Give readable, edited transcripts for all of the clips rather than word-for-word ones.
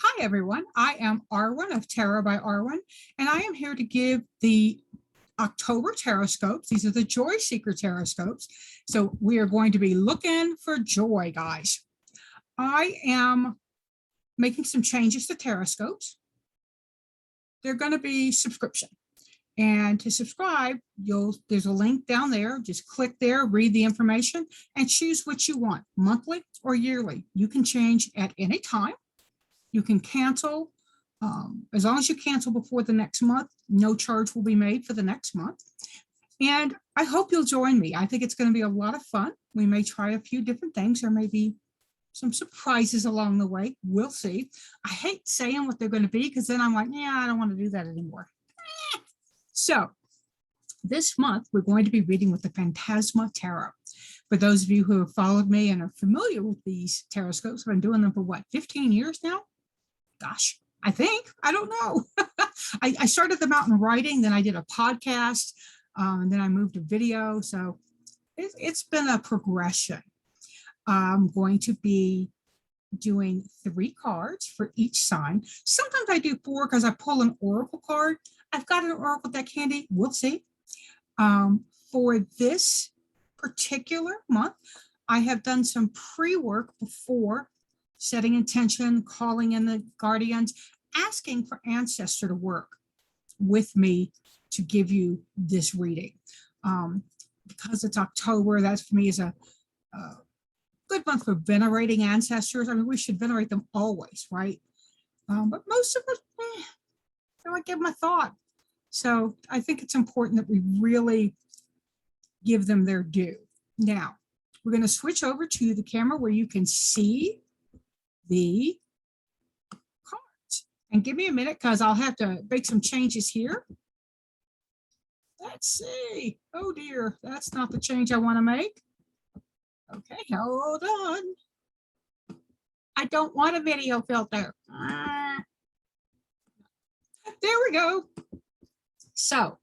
Hi, everyone. I am Arwen of Tarot by Arwen, and I am here to give the October Tarotscopes. These are the Joy Seeker Tarotscopes. So we are going to be looking for joy, guys. I am making some changes to Tarotscopes. They're going to be subscription. And to subscribe, there's a link down there. Just click there, read the information, and choose what you want, monthly or yearly. You can change at any time. You can cancel. As long as you cancel before the next month, no charge will be made for the next month. And I hope you'll join me. I think it's going to be a lot of fun. We may try a few different things. There may be some surprises along the way. We'll see. I hate saying what they're going to be because then I'm like, yeah, I don't want to do that anymore. So this month, we're going to be reading with the Phantasma Tarot. For those of you who have followed me and are familiar with these Tarotscopes, I've been doing them for what, 15 years now? Gosh, I think, I don't know. I started them out in writing, then I did a podcast, and then I moved to video. So it's been a progression. I'm going to be doing 3 cards for each sign. Sometimes I do 4 because I pull an oracle card. I've got an oracle deck handy. We'll see. For this particular month, I have done some pre-work before, setting intention, calling in the guardians, asking for ancestor to work with me to give you this reading. Because it's October, that for me is a good month for venerating ancestors. I mean, we should venerate them always, right? But most of us, I give them a thought. So I think it's important that we really give them their due. Now, we're going to switch over to the camera where you can see the cards. And give me a minute because I'll have to make some changes here. Let's see. Oh dear, that's not the change I want to make. Okay, hold on. I don't want a video filter. There we go. So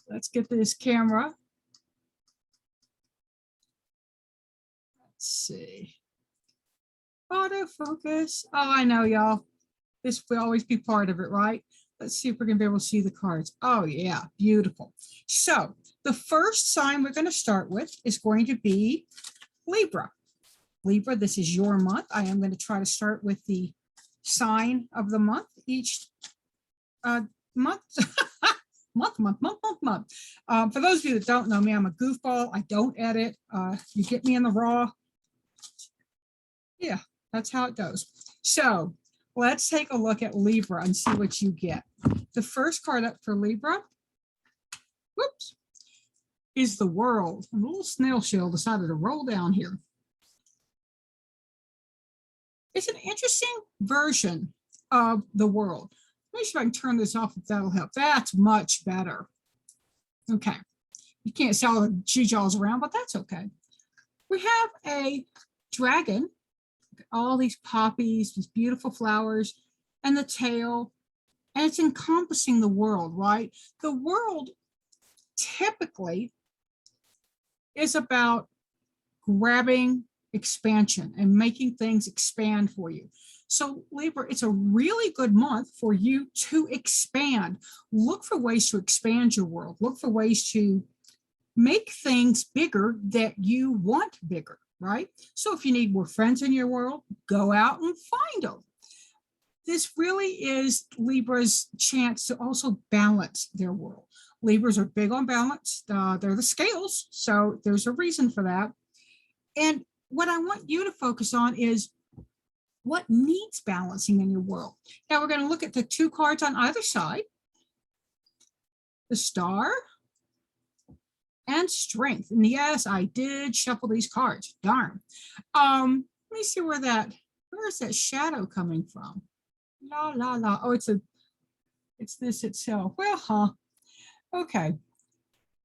let's get this camera. Let's see. Autofocus. Oh, I know, y'all. This will always be part of it, right? Let's see if we're going to be able to see the cards. Oh, yeah. Beautiful. So the first sign we're going to start with is going to be Libra. Libra, this is your month. I am going to try to start with the sign of the month each month. month. For those of you that don't know me, I'm a goofball. I don't edit. You get me in the raw. Yeah, that's how it goes. So let's take a look at Libra and see what you get. The first card up for Libra, whoops, is the World. A little snail shell decided to roll down here. It's an interesting version of the World. Let me see if I can turn this off if that'll help. That's much better. Okay. You can't see all the G-jaws around, but that's okay. We have a dragon, all these poppies, these beautiful flowers, and the tail, and it's encompassing the world, right? The world typically is about grabbing expansion and making things expand for you. So Libra, it's a really good month for you to expand. Look for ways to expand your world. Look for ways to make things bigger that you want bigger, right? So if you need more friends in your world, go out and find them. This really is Libra's chance to also balance their world. Libras are big on balance. They're the scales, so there's a reason for that. And what I want you to focus on is what needs balancing in your world. Now we're going to look at the 2 cards on either side. The Star and Strength. And yes, I did shuffle these cards. Darn. Let me see where's that shadow coming from? La la la. Oh, it's this itself. Well, okay.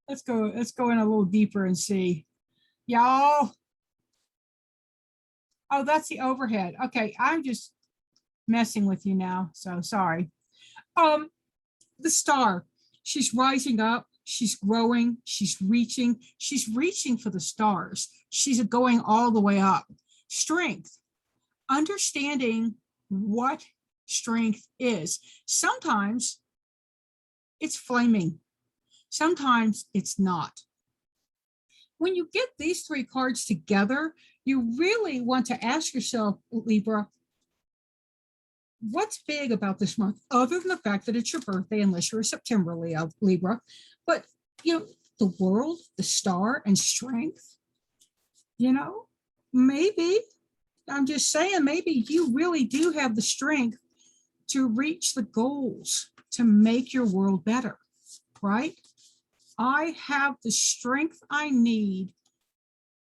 Let's go in a little deeper and see. Y'all. Oh, that's the overhead. Okay, I'm just messing with you now, so sorry. The Star, she's rising up, she's growing, she's reaching for the stars. She's going all the way up. Strength, understanding what strength is. Sometimes it's flaming. Sometimes it's not. When you get these three cards together, you really want to ask yourself, Libra, what's big about this month, other than the fact that it's your birthday, unless you're a September Libra, but the world, the star, and strength, maybe, I'm just saying, maybe you really do have the strength to reach the goals, to make your world better, right? I have the strength I need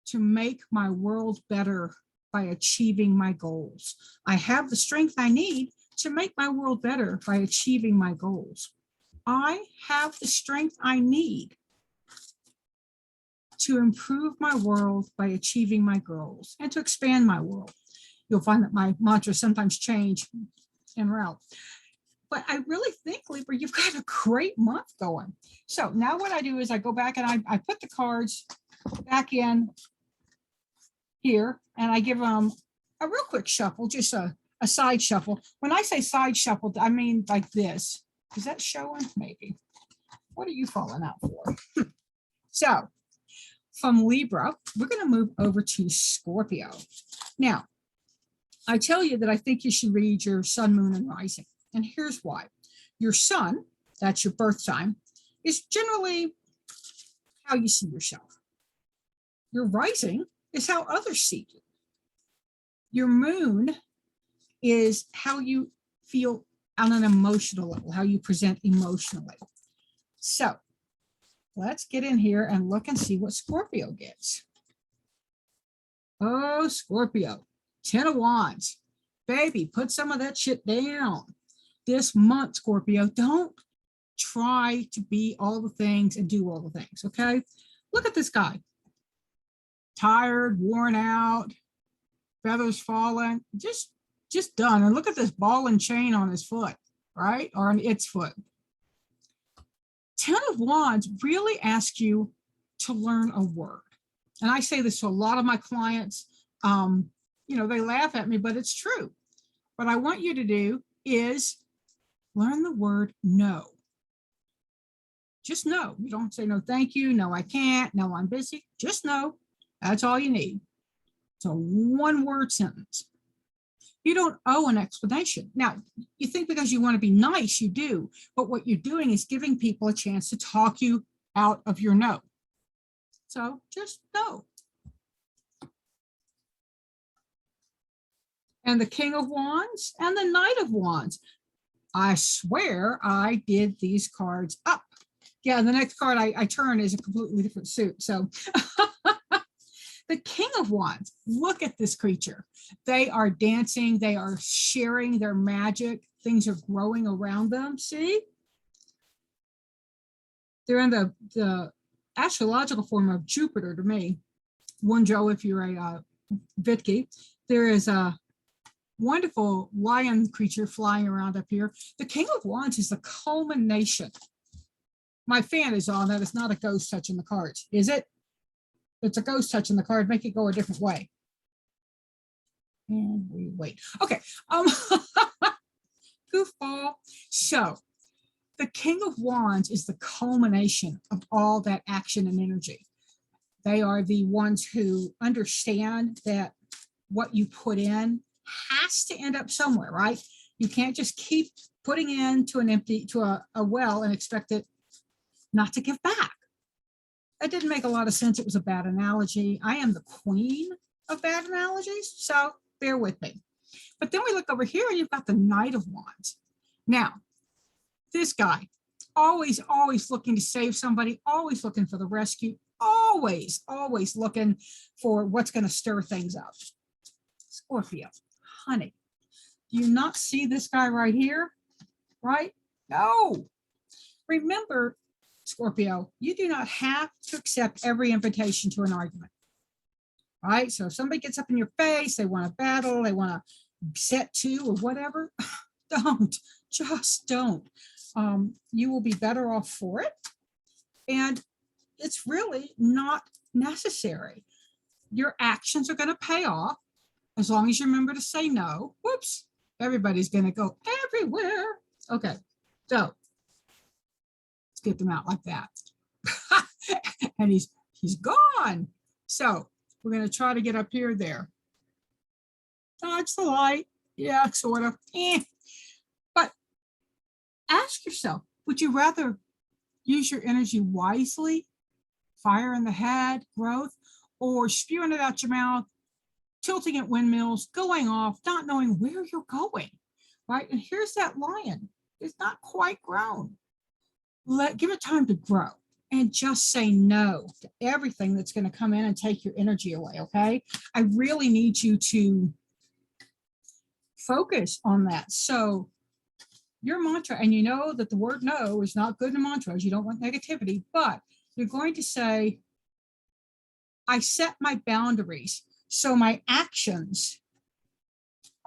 to make my world better by achieving my goals. I have the strength I need to make my world better by achieving my goals. I have the strength I need to improve my world by achieving my goals and to expand my world. You'll find that my mantras sometimes change en route. But I really think, Libra, you've got a great month going. So now what I do is I go back and I put the cards back in here, and I give them a real quick shuffle, just a side shuffle. When I say side shuffle, I mean like this. Is that showing? Maybe. What are you falling out for? So from Libra, we're going to move over to Scorpio. Now, I tell you that I think you should read your sun, moon, and rising. And here's why. Your sun, that's your birth time, is generally how you see yourself. Your rising is how others see you. Your moon is how you feel on an emotional level, how you present emotionally. So let's get in here and look and see what Scorpio gets. Oh, Scorpio, 10 of Wands. Baby, put some of that shit down. This month, Scorpio, don't try to be all the things and do all the things, okay? Look at this guy. Tired, worn out, feathers falling, just done. And look at this ball and chain on his foot, right? Or on its foot. 10 of Wands really asks you to learn a word. And I say this to a lot of my clients. They laugh at me, but it's true. What I want you to do is learn the word no. Just no. You don't say no, thank you. No, I can't. No, I'm busy. Just no. That's all you need. It's a one-word sentence. You don't owe an explanation. Now, you think because you want to be nice, you do. But what you're doing is giving people a chance to talk you out of your no. So just no. And the King of Wands and the Knight of Wands. I swear I did these cards up. Yeah, the next card I turn is a completely different suit. So the King of Wands, look at this creature. They are dancing. They are sharing their magic. Things are growing around them. See? They're in the astrological form of Jupiter to me. One Joe, if you're a Vitki. There is a wonderful lion creature flying around up here. The King of Wands is the culmination. My fan is on. That is not a ghost touching the cards, is it? It's a ghost touching the card. Make it go a different way. And we wait. Okay. Goofball. So the King of Wands is the culmination of all that action and energy. They are the ones who understand that what you put in has to end up somewhere, right? You can't just keep putting into a well and expect it not to give back. That didn't make a lot of sense. It was a bad analogy. I am the queen of bad analogies, so bear with me. But then we look over here and you've got the Knight of Wands. Now, this guy, always looking to save somebody, always looking for the rescue, always looking for what's going to stir things up. Scorpio, honey, do you not see this guy right here? Right? No. Remember, Scorpio, you do not have to accept every invitation to an argument. All right? So if somebody gets up in your face, they want to battle, they want to set to or whatever, just don't. You will be better off for it. And it's really not necessary. Your actions are going to pay off as long as you remember to say no. Whoops. Everybody's going to go everywhere. Okay, so let's get them out like that. And he's gone. So we're going to try to get up here there. Dodge the light. Yeah, sort of. But ask yourself, would you rather use your energy wisely, fire in the head, growth, or spewing it out your mouth, tilting at windmills, going off, not knowing where you're going, right? And here's that lion. It's not quite grown. Give it time to grow and just say no to everything that's going to come in and take your energy away, okay? I really need you to focus on that. So your mantra, and you know that the word no is not good in mantras. You don't want negativity, but you're going to say, I set my boundaries so my actions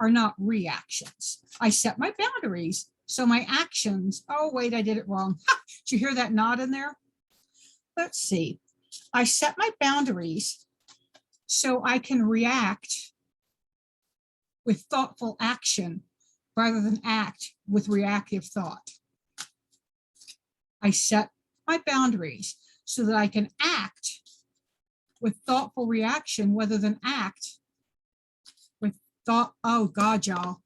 are not reactions. I set my boundaries so my actions, oh wait, I did it wrong. Did you hear that nod in there? Let's see. I set my boundaries so I can react with thoughtful action rather than act with reactive thought. I set my boundaries so that I can act with thoughtful reaction rather than act with thought. Oh God, y'all.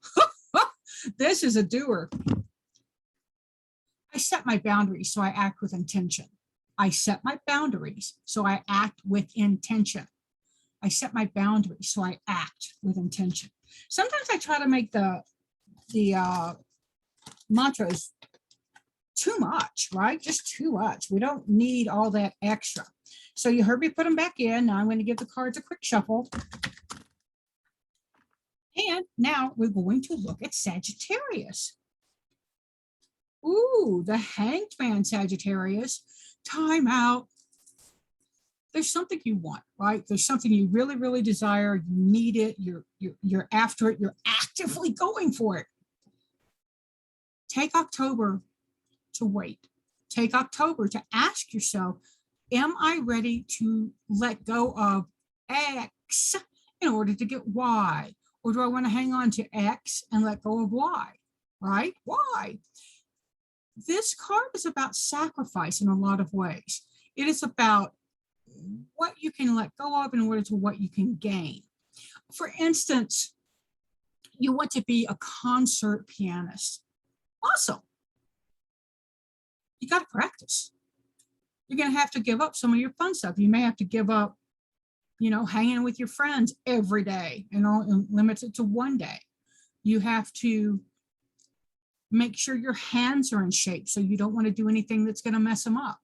This is a doer. I set my boundaries so I act with intention. I set my boundaries so I act with intention. I set my boundaries so I act with intention. Sometimes I try to make the mantras too much, right? Just too much. We don't need all that extra. So you heard me put them back in. Now I'm going to give the cards a quick shuffle. And now we're going to look at Sagittarius. Ooh, the Hanged Man, Sagittarius. Time out. There's something you want, right? There's something you really, really desire. You need it. You're after it. You're actively going for it. Take October to wait. Take October to ask yourself, am I ready to let go of X in order to get Y? Or do I want to hang on to X and let go of Y, right? Why? This card is about sacrifice in a lot of ways. It is about what you can let go of in order to what you can gain. For instance, you want to be a concert pianist. Awesome. You got to practice. You're going to have to give up some of your fun stuff. You may have to give up, hanging with your friends every day and limit it to one day. You have to make sure your hands are in shape, so you don't want to do anything that's going to mess them up.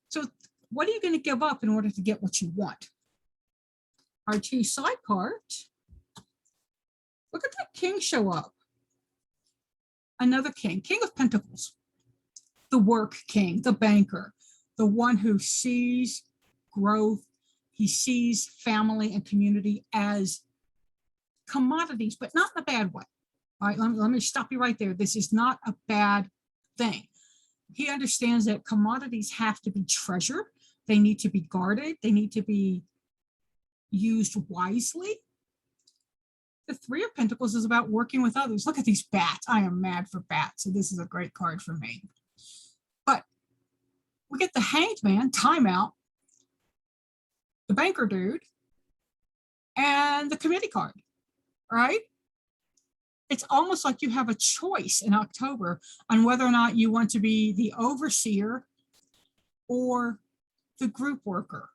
So what are you going to give up in order to get what you want? Our two side cards. Look at that king show up. Another king, King of Pentacles, the work king, the banker, the one who sees growth. He sees family and community as commodities, but not in a bad way. All right, let me stop you right there. This is not a bad thing. He understands that commodities have to be treasured. They need to be guarded. They need to be used wisely. The Three of Pentacles is about working with others. Look at these bats. I am mad for bats. So this is a great card for me. But we get the Hanged Man, timeout, the banker dude, and the committee card, right? It's almost like you have a choice in October on whether or not you want to be the overseer or the group worker.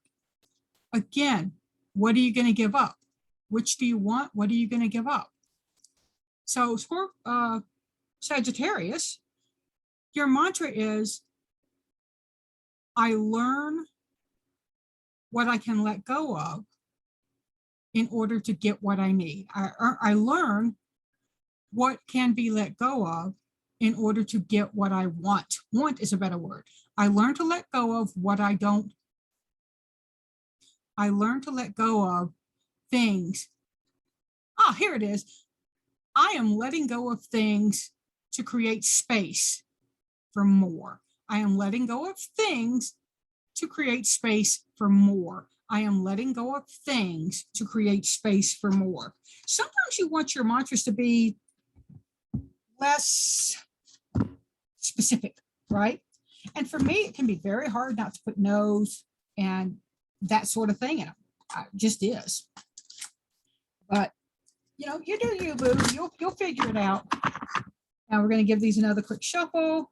Again, what are you going to give up? Which do you want? What are you going to give up? So for Sagittarius, your mantra is, I learn what I can let go of in order to get what I need. I learn what can be let go of in order to get what I want. Want is a better word. I learn to let go of what I don't. I learn to let go of things. Here it is. I am letting go of things to create space for more. I am letting go of things to create space for more. I am letting go of things to create space for more. Sometimes you want your mantras to be less specific, right? And for me, it can be very hard not to put no's and that sort of thing in them. It just is. But you know, you do you, boo. You'll figure it out. Now we're going to give these another quick shuffle.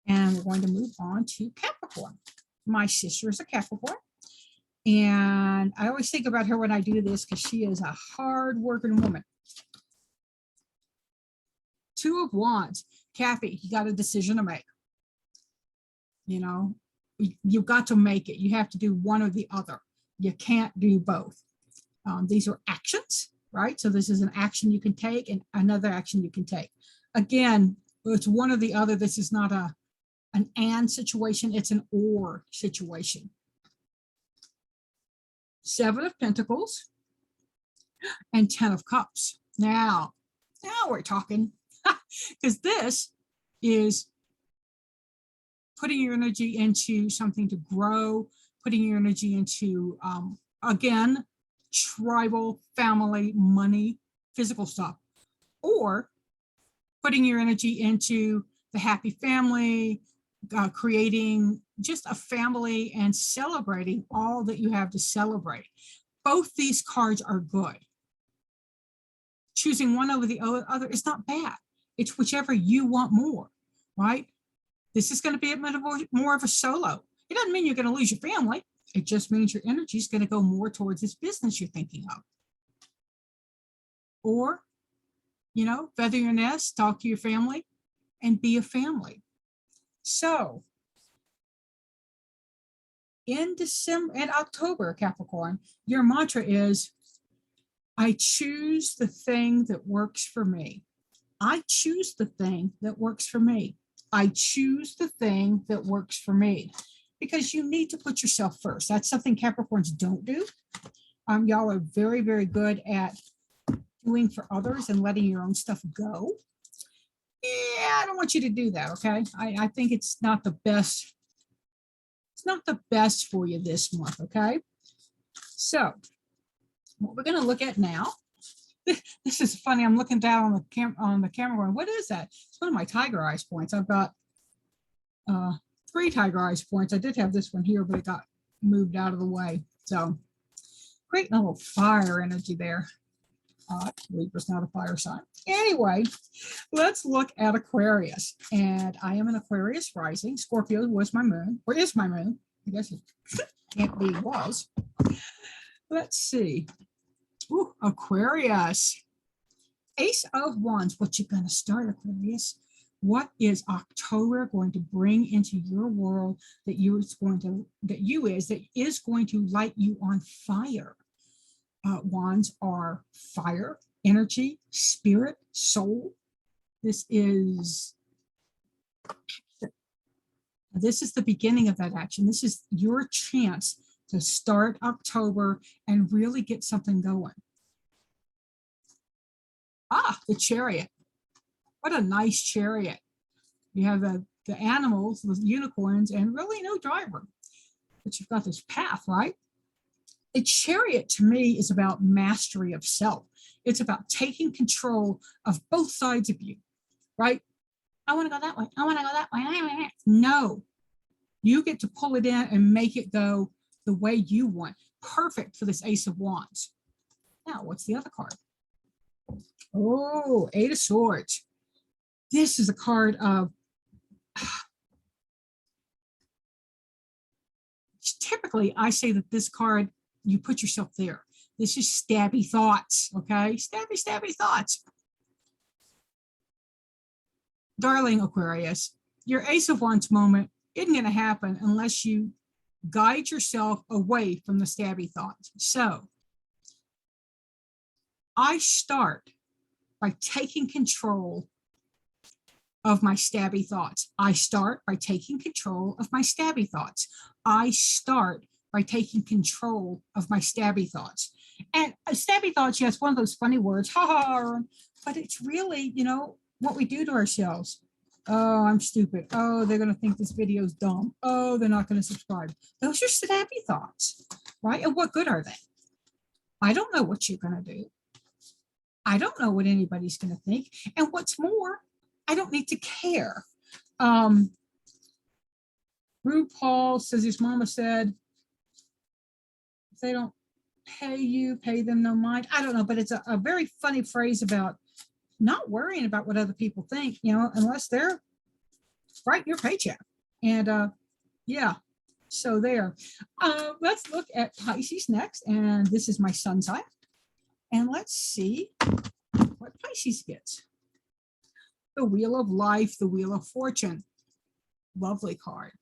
And we're going to move on to Capricorn. My sister is a Capricorn. And I always think about her when I do this because she is a hard-working woman. Two of Wands. Cappy, you got a decision to make. You know, you've got to make it. You have to do one or the other. You can't do both. These are actions, right? So this is an action you can take and another action you can take. Again, it's one or the other. This is not an and situation. It's an or situation. Seven of Pentacles and 10 of Cups. Now we're talking, because this is putting your energy into something to grow, putting your energy into, again, tribal, family, money, physical stuff, or putting your energy into the happy family, creating just a family and celebrating all that you have to celebrate. Both these cards are good. Choosing one over the other is not bad. It's whichever you want more, right? This is going to be more of a solo. It doesn't mean you're going to lose your family. It just means your energy is going to go more towards this business you're thinking of. Or, you know, feather your nest, talk to your family, and be a family. So, in October, Capricorn, your mantra is, I choose the thing that works for me. I choose the thing that works for me. I choose the thing that works for me. Because you need to put yourself first. That's something Capricorns don't do. Y'all are very, very good at doing for others and letting your own stuff go. Yeah, I don't want you to do that, okay? I think it's not the best. It's not the best for you this month, okay? So, what we're going to look at now. This is funny. I'm looking down on the camera going, what is that? It's one of my tiger eyes points. I've got 3 tiger eyes points. I did have this one here, but it got moved out of the way. So, great little fire energy there. Libra's not a fire sign. Anyway, let's look at Aquarius. And I am an Aquarius rising. Scorpio was my moon, or is my moon. I guess it can't be was. Let's see. Ooh, Aquarius. Ace of Wands. What you gonna start, Aquarius? What is October going to bring into your world that is going to light you on fire? Wands are fire, energy, spirit, soul. This is the beginning of that action. This is your chance to start October and really get something going. The Chariot. What a nice chariot. You have the animals, the unicorns, and really no driver. But you've got this path, right? A chariot to me is about mastery of self. It's about taking control of both sides of you, right? I want to go that way. I want to go that way. No, you get to pull it in and make it go the way you want. Perfect for this Ace of Wands. Now, what's the other card? Oh, Eight of Swords. This is a card of, typically I say that this card, you put yourself there. This is stabby thoughts, okay? Stabby thoughts. Darling Aquarius, your Ace of Wands moment isn't going to happen unless you guide yourself away from the stabby thoughts. So, I start by taking control of my stabby thoughts. I start by taking control of my stabby thoughts. I start by taking control of my stabby thoughts. And stabby thoughts, yes, one of those funny words, but it's really, you know, what we do to ourselves. Oh, I'm stupid. Oh, they're going to think this video is dumb. Oh, they're not going to subscribe. Those are stabby thoughts, right? And what good are they? I don't know what you're going to do. I don't know what anybody's going to think. And what's more, I don't need to care. RuPaul says his mama said, if they don't pay you, pay them no mind. I don't know, but it's a very funny phrase about not worrying about what other people think, you know, unless they're writing your paycheck. And yeah, so there. Let's look at Pisces next. And this is my sun sign. And let's see what Pisces gets. The Wheel of Life, the Wheel of Fortune. Lovely card.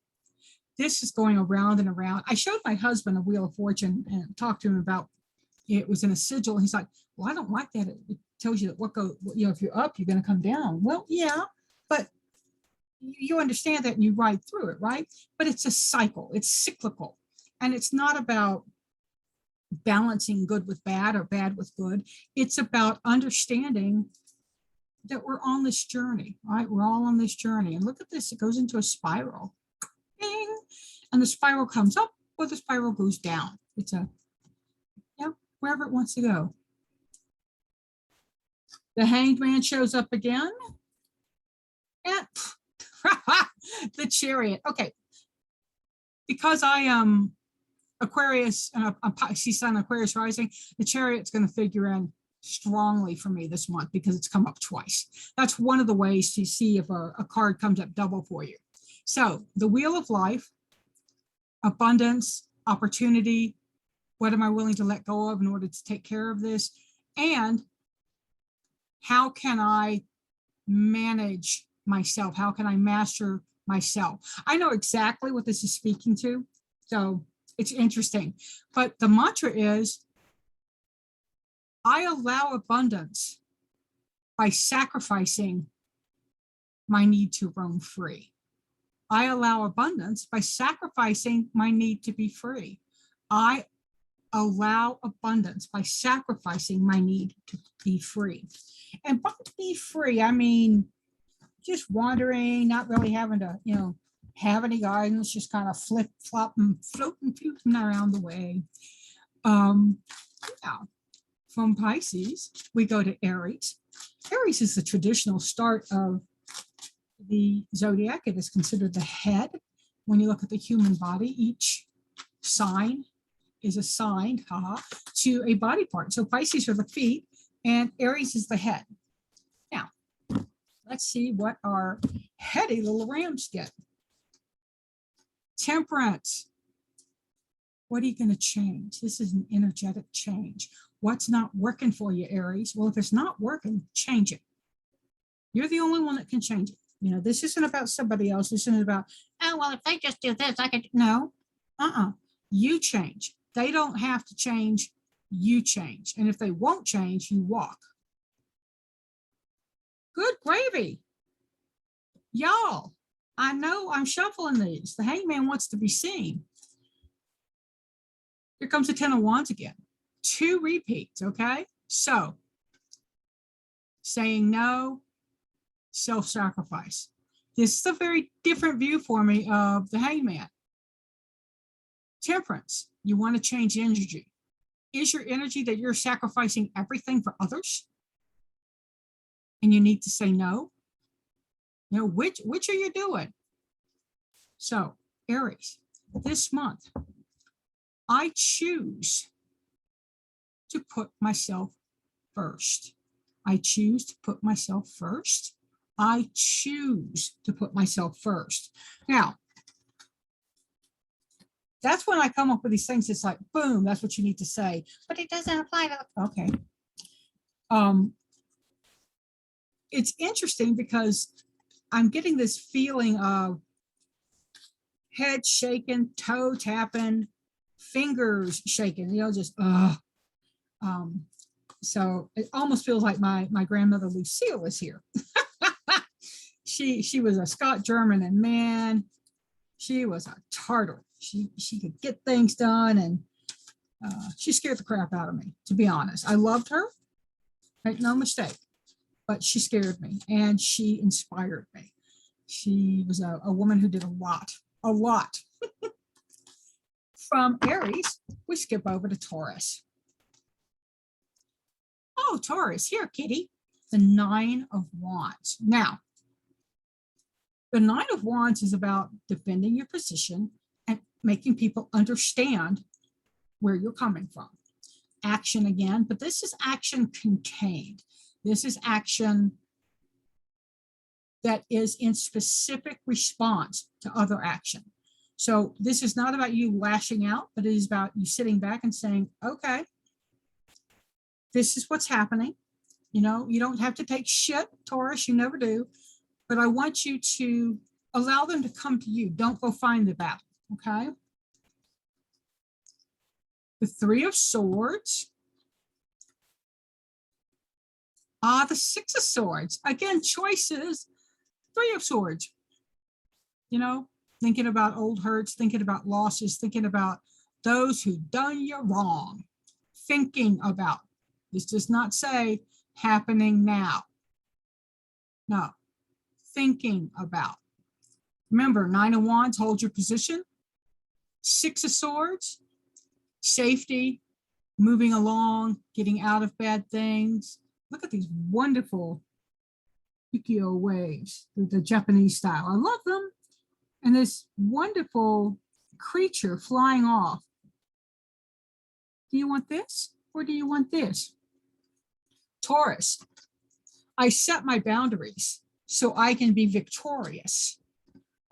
This is going around and around. I showed my husband a Wheel of Fortune and talked to him about it. Was in a sigil. And he's like, well, I don't like that. It tells you that what goes, you know, if you're up, you're going to come down. Well, yeah, but you understand that and you ride through it, right? But it's a cycle. It's cyclical. And it's not about balancing good with bad or bad with good. It's about understanding that we're on this journey, right? We're all on this journey. And look at this. It goes into a spiral. Ding. And the spiral comes up or the spiral goes down. It's a, yeah, wherever it wants to go. The Hanged Man shows up again. And the Chariot. Okay. Because I am Aquarius and a Pisces Sun, Aquarius rising, the Chariot's going to figure in strongly for me this month because it's come up twice. That's one of the ways to see if a card comes up double for you. So the Wheel of Life, abundance, opportunity, what am I willing to let go of in order to take care of this? And how can I manage myself? How can I master myself? I know exactly what this is speaking to, so it's interesting. But the mantra is, I allow abundance by sacrificing my need to roam free. I allow abundance by sacrificing my need to be free. I allow abundance by sacrificing my need to be free. And by be free, I mean, just wandering, not really having to, you know, have any guidance, just kind of flip, flop, and floating around the way. Yeah. From Pisces, we go to Aries. Aries is the traditional start of the zodiac. It is considered the head. When you look at the human body, each sign is assigned to a body part. So Pisces are the feet and Aries is the head. Now, let's see what our heady little rams get. Temperance. What are you going to change? This is an energetic change. What's not working for you, Aries? Well, if it's not working, change it. You're the only one that can change it. You know, this isn't about somebody else. This isn't about, oh, well, if they just do this, I could. No, you change. They don't have to change. You change. And if they won't change, you walk. Good gravy. Y'all, I know I'm shuffling these. The Hangman wants to be seen. Here comes the 10 of Wands again. 2 repeats, okay? So, saying no, self-sacrifice. This is a very different view for me of the Hangman. Temperance, you want to change energy. Is your energy that you're sacrificing everything for others? And you need to say no? You know, which are you doing? So, Aries, this month, I choose to put myself first. I choose to put myself first. I choose to put myself first. Now, that's when I come up with these things. It's like, boom, that's what you need to say. But it doesn't apply to, okay. It's interesting because I'm getting this feeling of head shaking, toe tapping, fingers shaking, you know, just, so it almost feels like my grandmother Lucille was here. She was a Scot German, and man, she was a tartar. She could get things done, and she scared the crap out of me, to be honest. I loved her, make no mistake, but she scared me and she inspired me. She was a woman who did a lot. From Aries, we skip over to Taurus. Oh, Taurus, here, kitty. The Nine of Wands. Now, the Nine of Wands is about defending your position and making people understand where you're coming from. Action again, but this is action contained. This is action that is in specific response to other action. So this is not about you lashing out, but it is about you sitting back and saying, okay, this is what's happening. You know, you don't have to take shit, Taurus, you never do. But I want you to allow them to come to you. Don't go find the battle, okay? The Three of Swords. The Six of Swords. Again, choices. Three of Swords. You know, thinking about old hurts, thinking about losses, thinking about those who done you wrong. Thinking about. This does not say happening now. No. Thinking about. Remember, Nine of Wands, hold your position. Six of Swords, safety, moving along, getting out of bad things. Look at these wonderful ukiyo waves, the Japanese style. I love them. And this wonderful creature flying off. Do you want this or do you want this? Taurus, I set my boundaries so I can be victorious.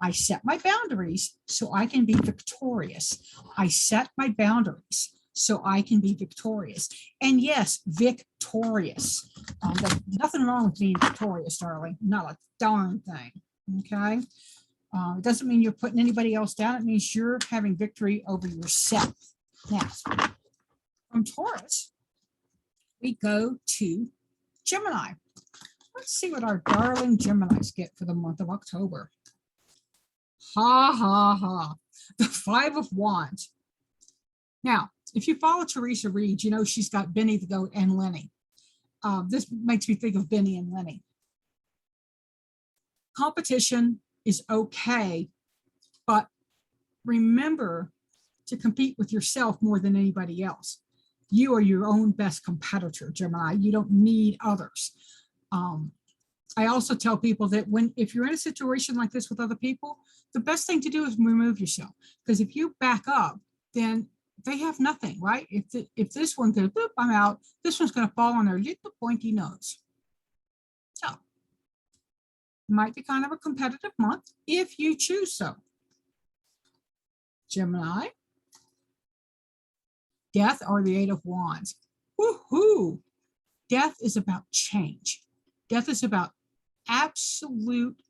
I set my boundaries so I can be victorious. I set my boundaries so I can be victorious. And yes, victorious. There's nothing wrong with being victorious, darling. Not a darn thing. Okay. It doesn't mean you're putting anybody else down. It means you're having victory over yourself. Now, from Taurus, we go to Gemini. Let's see what our darling Geminis get for the month of October. Ha, ha, ha. The Five of Wands. Now, if you follow Teresa Reed, you know she's got Benny the Goat and Lenny. This makes me think of Benny and Lenny. Competition is okay, but remember to compete with yourself more than anybody else. You are your own best competitor, Gemini. You don't need others. I also tell people that if you're in a situation like this with other people, the best thing to do is remove yourself. Because if you back up, then they have nothing, right? If this one goes, boop, I'm out, this one's going to fall on their little pointy nose. So, might be kind of a competitive month if you choose so. Gemini. Death or the Eight of Wands. Woohoo! Death is about change. Death is about absolute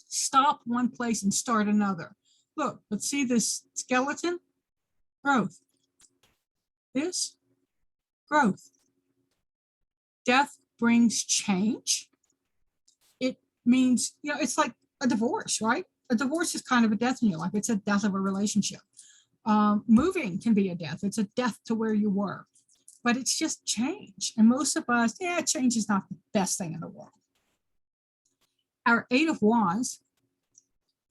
stop one place and start another. Look, let's see this skeleton. Growth. This, growth. Death brings change. It means, you know, it's like a divorce, right? A divorce is kind of a death in your life. It's a death of a relationship. Moving can be a death. It's a death to where you were. But it's just change. And most of us, change is not the best thing in the world. Our Eight of Wands,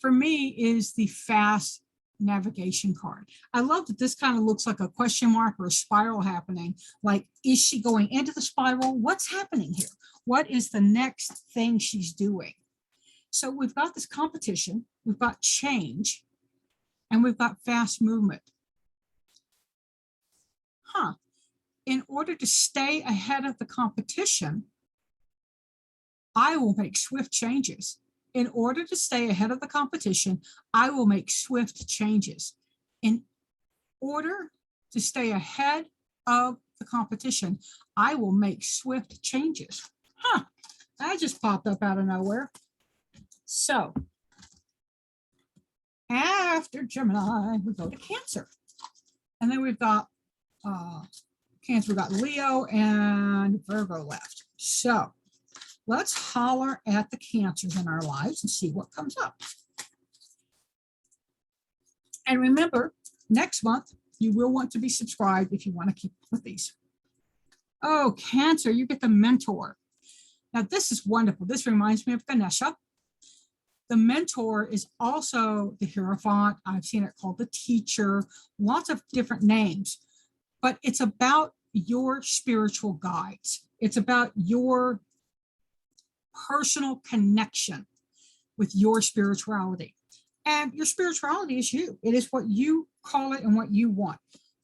for me, is the fast navigation card. I love that this kind of looks like a question mark or a spiral happening. Like, is she going into the spiral? What's happening here? What is the next thing she's doing? So we've got this competition, we've got change, and we've got fast movement. In order to stay ahead of the competition, I will make swift changes. In order to stay ahead of the competition, I will make swift changes. In order to stay ahead of the competition, I will make swift changes. That just popped up out of nowhere. So, after Gemini, we go to Cancer. And then we've got Cancer, we've got Leo and Virgo left. So let's holler at the Cancers in our lives and see what comes up. And remember, next month, you will want to be subscribed if you want to keep up with these. Oh, Cancer, you get the Mentor. Now, this is wonderful. This reminds me of Ganesha. The Mentor is also the Hierophant. I've seen it called the Teacher, lots of different names. But it's about your spiritual guides. It's about your personal connection with your spirituality. And your spirituality is you. It is what you call it and what you want.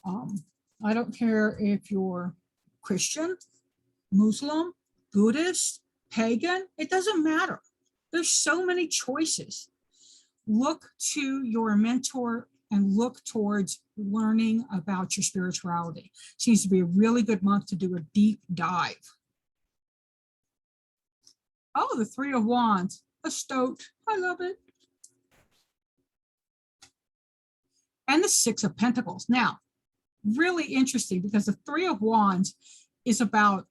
I don't care if you're Christian, Muslim, Buddhist, pagan, it doesn't matter. There's so many choices. Look to your mentor and look towards learning about your spirituality. Seems to be a really good month to do a deep dive. Oh, the Three of Wands, a stoat. I love it. And the Six of Pentacles. Now, really interesting because the Three of Wands is about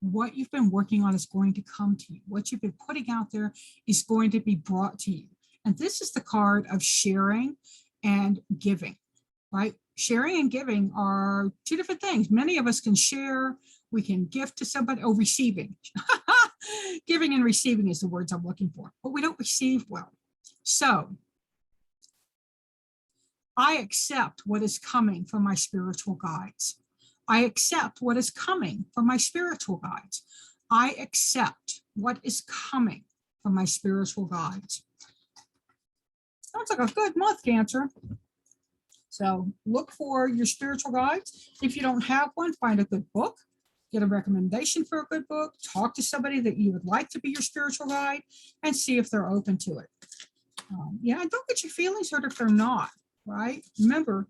what you've been working on is going to come to you. What you've been putting out there is going to be brought to you. And this is the card of sharing and giving, right? Sharing and giving are two different things. Many of us can share, we can gift to somebody, or receiving. Giving and receiving is the words I'm looking for, but we don't receive well. So I accept what is coming from my spiritual guides. I accept what is coming from my spiritual guides. I accept what is coming from my spiritual guides. Sounds like a good month, Cancer. So look for your spiritual guides. If you don't have one, find a good book, get a recommendation for a good book, talk to somebody that you would like to be your spiritual guide, and see if they're open to it. Yeah, don't get your feelings hurt if they're not, right? Remember,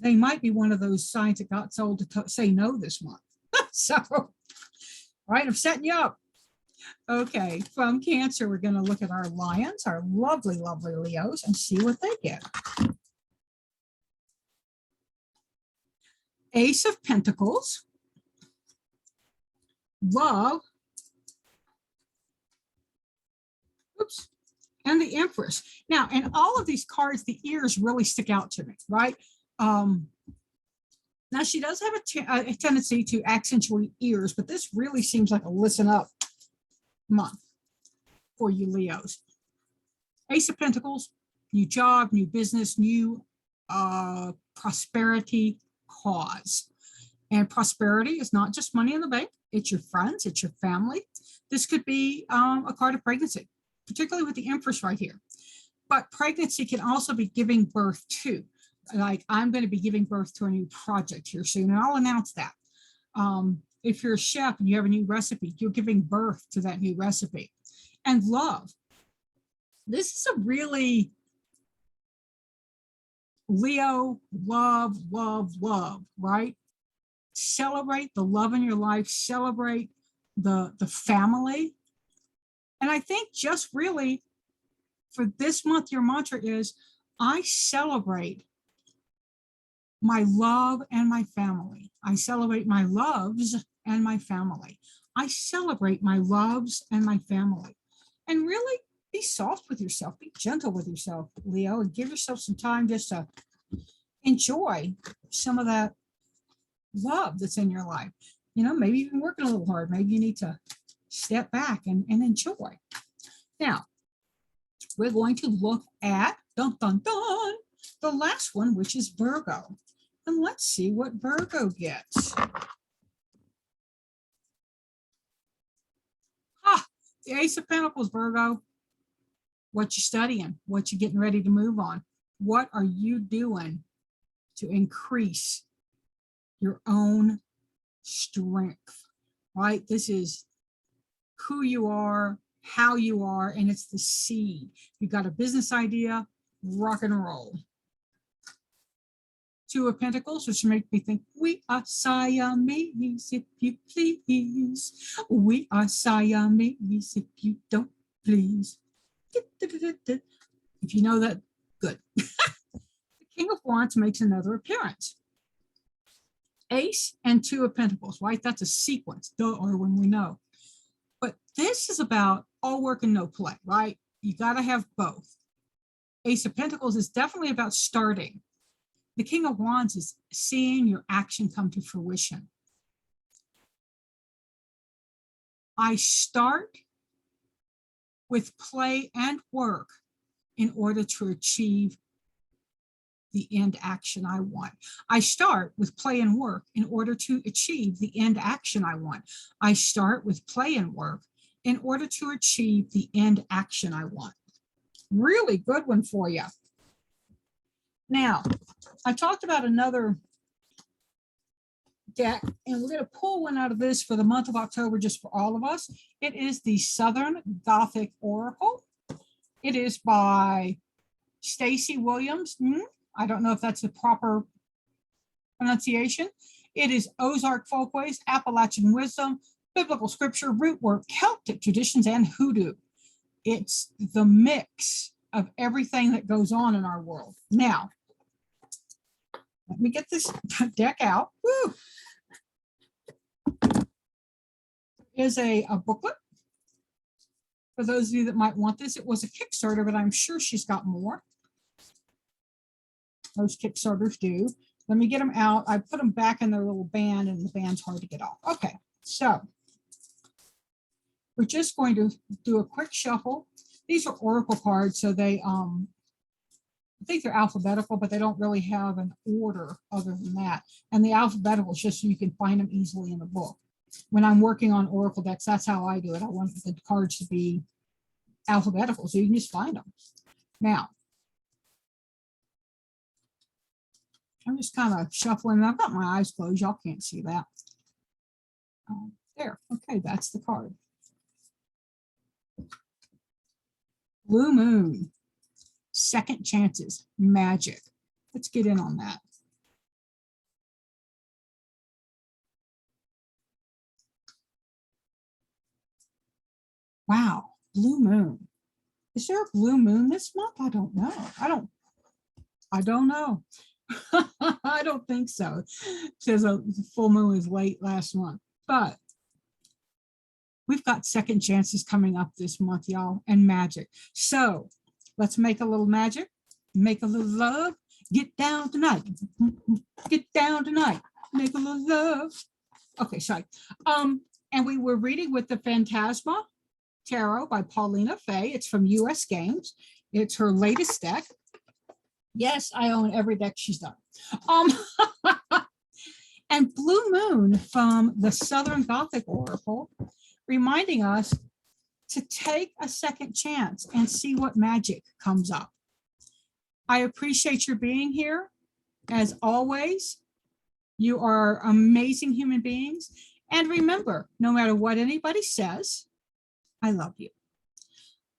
they might be one of those signs that got told to say no this month. So, all right, I'm setting you up. Okay, from Cancer, we're going to look at our Lions, our lovely, lovely Leos, and see what they get. Ace of Pentacles, Love, oops, and the Empress. Now, in all of these cards, the ears really stick out to me, right? Now, she does have a tendency to accentuate ears, but this really seems like a listen up month for you Leos. Ace of Pentacles, new job, new business, new prosperity cause. And prosperity is not just money in the bank. It's your friends, it's your family. This could be a card of pregnancy, particularly with the Empress right here. But pregnancy can also be giving birth to. Like, I'm going to be giving birth to a new project here soon, and I'll announce that. If you're a chef and you have a new recipe, you're giving birth to that new recipe. And love. This is a really Leo, love, right? Celebrate the love in your life, celebrate the family. And I think just really for this month, your mantra is, I celebrate my love and my family. I celebrate my loves and my family. I celebrate my loves and my family. And really be soft with yourself, be gentle with yourself, Leo, and give yourself some time just to enjoy some of that love that's in your life. You know, maybe you've been working a little hard. Maybe you need to step back and enjoy. Now, we're going to look at, dun, dun, dun, the last one, which is Virgo. And let's see what Virgo gets. The Ace of Pentacles, Virgo. What you studying? What you getting ready to move on? What are you doing to increase your own strength, right? This is who you are, how you are, and it's the seed. You got a business idea, rock and roll. Two of Pentacles, which make me think, we are Siamese, if you please. We are Siamese, if you don't please. If you know that, good. The King of Wands makes another appearance. Ace and Two of Pentacles, right? That's a sequence, or when we know. But this is about all work and no play, right? You got to have both. Ace of Pentacles is definitely about starting. The King of Wands is seeing your action come to fruition. I start with play and work in order to achieve the end action I want. I start with play and work in order to achieve the end action I want. I start with play and work in order to achieve the end action I want. Really good one for you. Now, I talked about another deck, and we're going to pull one out of this for the month of October just for all of us. It is the Southern Gothic Oracle. It is by Stacy Williams. I don't know if that's the proper pronunciation. It is Ozark Folkways, Appalachian Wisdom, Biblical Scripture, Root Work, Celtic Traditions, and Hoodoo. It's the mix of everything that goes on in our world. Now, let me get this deck out. Woo! Is a booklet for those of you that might want this. It was a Kickstarter, but I'm sure she's got more. Most Kickstarters do. Let me get them out. I put them back in their little band, and the band's hard to get off. Okay, so we're just going to do a quick shuffle. These are oracle cards, so they I think they're alphabetical, but they don't really have an order other than that. And the alphabetical is just so you can find them easily in the book. When I'm working on oracle decks, that's how I do it. I want the cards to be alphabetical, so you can just find them. Now, I'm just kind of shuffling. I've got my eyes closed. Y'all can't see that. There. Okay, that's the card. Blue Moon. Second chances. Magic. Let's get in on that. Wow. Blue Moon. Is there a blue moon this month? I don't know. I don't know. I don't think so. It says a full moon was late last month, but we've got second chances coming up this month, y'all, and magic. So let's make a little magic, make a little love, get down tonight, get down tonight, make a little love. Okay, sorry. And we were reading with the Phantasma Tarot by Paulina Fay. It's from US Games. It's her latest deck. Yes, I own every deck she's done. And Blue Moon from the Southern Gothic Oracle, reminding us to take a second chance and see what magic comes up. I appreciate your being here. As always, you are amazing human beings. And remember, no matter what anybody says, I love you.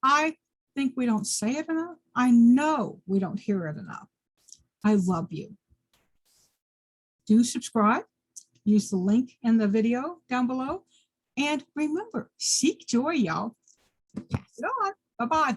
I think we don't say it enough. I know we don't hear it enough. I love you. Do subscribe. Use the link in the video down below. And remember, seek joy, y'all. Pass it on. Bye-bye.